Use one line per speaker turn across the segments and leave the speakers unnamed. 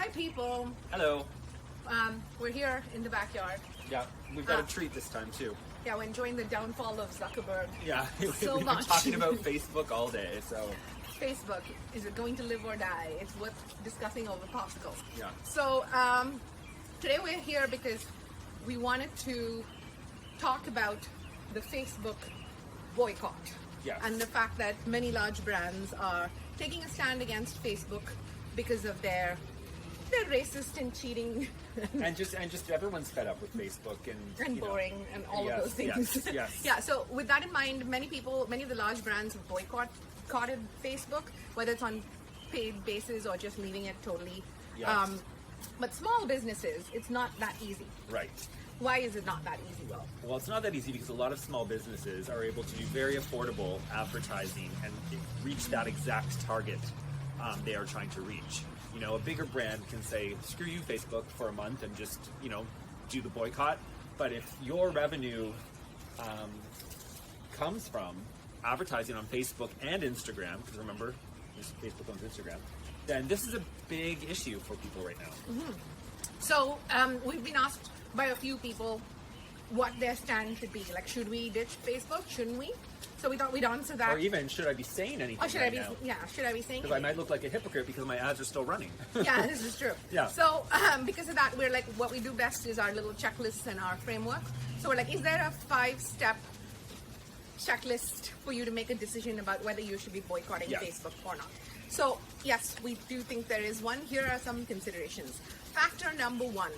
Hi, people.
Hello.
We're here in the backyard.
Yeah, we've got a treat this time too.
Yeah, we're enjoying the downfall of Zuckerberg.
Yeah,
So
we've
much.
been talking about Facebook all day, so
Facebook, is it going to live or die? It's worth discussing over popsicles.
yeah.
So today we're here because we wanted to talk about the Facebook boycott.
Yes.
And the fact that many large brands are taking a stand against Facebook because of their racist and cheating
And just everyone's fed up with Facebook
and
you know,
boring and all
yes,
of those things.
Yes, yes.
Yeah, so with that in mind, many of the large brands have boycotted Facebook, whether it's on paid basis or just leaving it totally.
Yes.
But small businesses, it's not that easy.
Right.
Why is it not that easy, Will?
Well, it's not that easy because a lot of small businesses are able to do very affordable advertising and reach that exact target they are trying to reach. You know, a bigger brand can say, screw you, Facebook, for a month and just, you know, do the boycott. But if your revenue comes from advertising on Facebook and Instagram, because remember, Facebook owns Instagram, then this is a big issue for people right now.
Mm-hmm. So we've been asked by a few people what their stand should be. Like, should we ditch Facebook? Shouldn't we? So we thought we'd answer that.
Or even, should I be saying anything
Or should
right
I be?
now?
Yeah, should I be saying?
Because I might look like a hypocrite because my ads are still running.
Yeah, this is true.
Yeah.
So because of that, we're like, what we do best is our little checklists and our framework. So we're like, is there a 5-step checklist for you to make a decision about whether you should be boycotting
Yes.
Facebook or not? So yes, we do think there is one. Here are some considerations. Factor number 1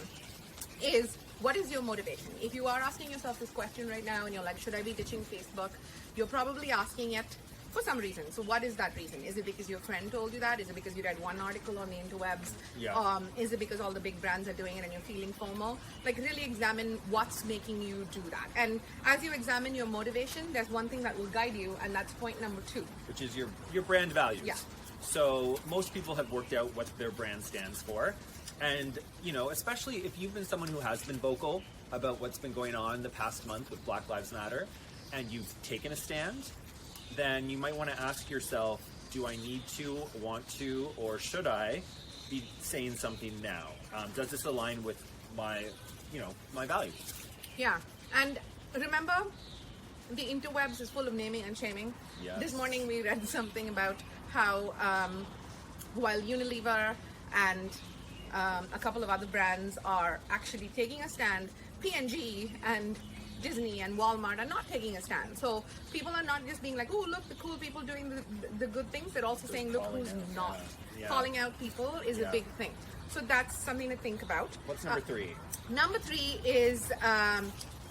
is, what is your motivation? If you are asking yourself this question right now and you're like, should I be ditching Facebook? You're probably asking it for some reason. So what is that reason? Is it because your friend told you that? Is it because you read one article on the interwebs?
Yeah.
Is it because all the big brands are doing it and you're feeling FOMO? Like, really examine what's making you do that. And as you examine your motivation, there's one thing that will guide you, and that's point number 2.
Which is your brand values.
Yeah.
So most people have worked out what their brand stands for. And, you know, especially if you've been someone who has been vocal about what's been going on the past month with Black Lives Matter, and you've taken a stand, then you might want to ask yourself, do I need to, want to, or should I be saying something now? Does this align with my, you know, my values?
Yeah. And remember, the interwebs is full of naming and shaming.
Yes.
This morning we read something about how while Unilever and a couple of other brands are actually taking a stand, P&G and Disney and Walmart are not taking a stand. So people are not just being like, oh, look, the cool people doing the good things. They're also saying, look who's not.
Yeah.
Calling out people is a big thing. So that's something to think about.
What's number 3?
Number 3 is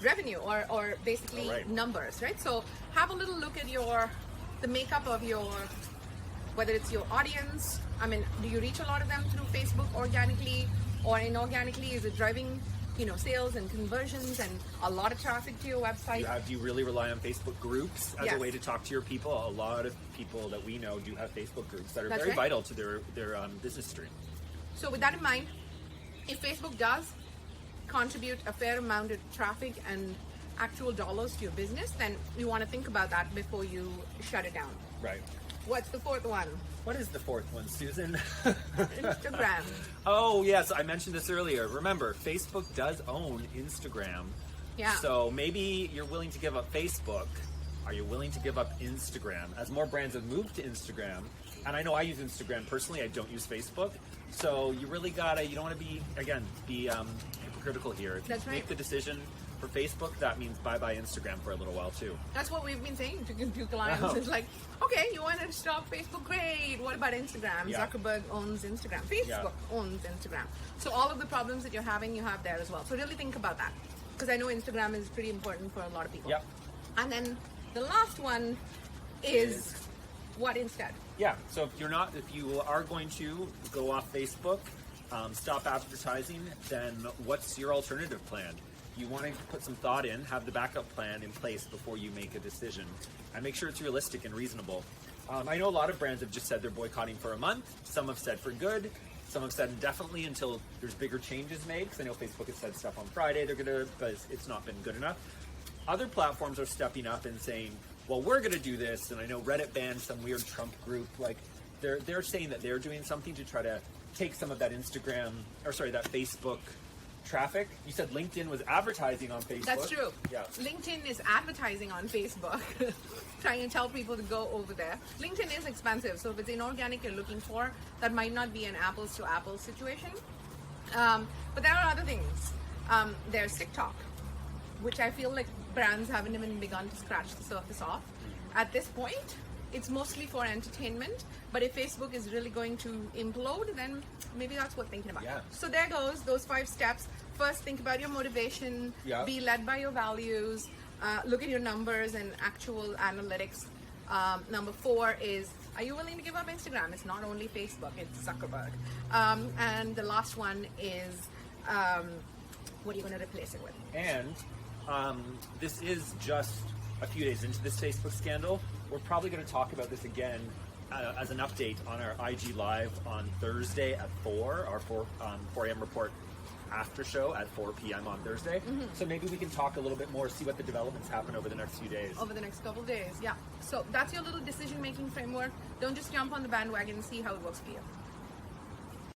revenue, or basically numbers, right? So have a little look at the makeup of whether it's your audience. I mean, do you reach a lot of them through Facebook organically or inorganically? Is it driving, you know, sales and conversions and a lot of traffic to your website?
Do you really rely on Facebook groups as
Yes.
a way to talk to your people? A lot of people that we know do have Facebook groups that are
That's
very
right.
vital to their business stream.
So with that in mind, if Facebook does contribute a fair amount of traffic and actual dollars to your business, then you want to think about that before you shut it down.
Right.
What's the 4th one?
What is the 4th one, Susan?
Instagram.
Oh, yes, I mentioned this earlier. Remember, Facebook does own Instagram.
Yeah.
So maybe you're willing to give up Facebook. Are you willing to give up Instagram? As more brands have moved to Instagram, and I know I use Instagram personally, I don't use Facebook. So you really you don't want to be hypocritical here. If
That's
you
right.
make the decision for Facebook, that means bye-bye Instagram for a little while too.
That's what we've been saying to clients.
Oh.
It's like, okay, you want to stop Facebook? Great. What about Instagram?
Yeah.
Zuckerberg owns Instagram. Facebook owns Instagram. So all of the problems that you're having, you have there as well. So really think about that. Because I know Instagram is pretty important for a lot of people.
Yep.
And then the last one is what instead?
Yeah, so if you are going to go off Facebook, stop advertising, then what's your alternative plan? You want to put some thought in, have the backup plan in place before you make a decision, and make sure it's realistic and reasonable. I know a lot of brands have just said they're boycotting for a month. Some have said for good. Some have said indefinitely until there's bigger changes made. Because I know Facebook has said stuff on Friday they're gonna, but it's not been good enough. Other platforms are stepping up and saying, well, we're gonna do this. And I know Reddit banned some weird Trump group. Like they're saying that they're doing something to try to take some of that that Facebook traffic. You said LinkedIn was advertising on Facebook.
That's true.
Yeah.
LinkedIn is advertising on Facebook, trying to tell people to go over there. LinkedIn is expensive, so if it's inorganic you're looking for, that might not be an apples to apples situation. But there are other things. There's TikTok, which I feel like brands haven't even begun to scratch the surface of. At this point, it's mostly for entertainment, but if Facebook is really going to implode, then maybe that's worth thinking about.
Yeah.
So there goes those 5 steps. First, think about your motivation,
Yeah.
be led by your values, look at your numbers and actual analytics. Number 4 is, are you willing to give up Instagram? It's not only Facebook, it's Zuckerberg. And the last one is, what are you going to replace it with?
And this is just a few days into this Facebook scandal. We're probably going to talk about this again as an update on our IG Live on Thursday at 4, our 4 a.m. report after show at 4 p.m. on Thursday. So maybe we can talk a little bit more, see what the developments happen over the next few days.
Over the next couple of days, yeah. So that's your little decision-making framework. Don't just jump on the bandwagon and see how it works for you.